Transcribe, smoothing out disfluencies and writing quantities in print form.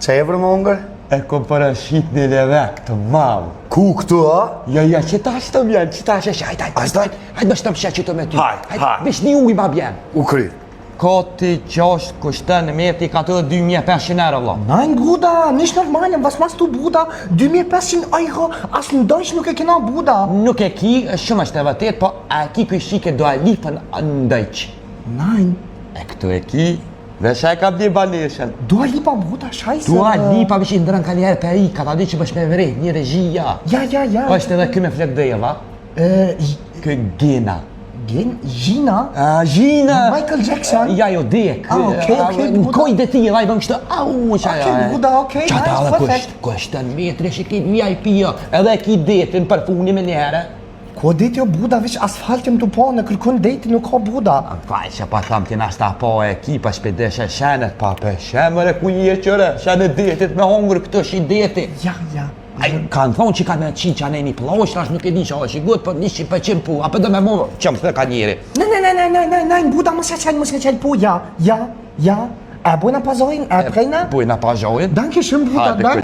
Qa e vërë më ongër? E kom parashit një levek të madhë. Ku këtu, a? Ja, që ta është të bjenë, që ta është hajtë bështë të më shetë që të me ty. Hajtë. Bish një uj ma bjenë. U kry. Koti 6 kushtën në meti ka të 2500 euro, vla. Nein, Bruder, nicht normal. Was machst du, Bruder? 2500 euro, as në Deutsch nuk e kena, Bruder. Nuk e ki, shumë është e vërtet, po a ki këj shike do a lipën në Deutsch. Nein. E këtu e ki, dhe shë e kam një baneshen. Dua Lipa, Bruder, scheiße. Dua Lipa vishë i ndërën ka njerë për i, ka ta di që bësh me vrej, një regjia. Ja. është edhe këj me flek dheje, va? Këj Gina. Gina? Gina! Michael Jackson? Ja, jo, dek. Okay, Në koj dhe ti, dhe i bëm kështë, Bruder, okay, Qata nice, dhe perfekt. kështë në metri, që ki VIP-a, edhe ki detin për funi me njëre. Ko deti, Bruder, vish asfaltim të po, në kërkun deti nuk ka, Bruder. Faj që pa thamë t'jena sta po e ekipa shpedeshe shenet pa për shemëre ku je qëre, shenet detit me hongër këtë shi deti. Ja. Kanë thonë që kanë qinë që anë e një plosh, tash nuk e di që është i gutë, për 100% pu, apë dhe me mo qëmë thë ka njeri. Nein, Bruder, muss ja qelë po, ja. Bojna pazojnë, prejna? Bojna pazojnë. Danke schön, Bruder, danke.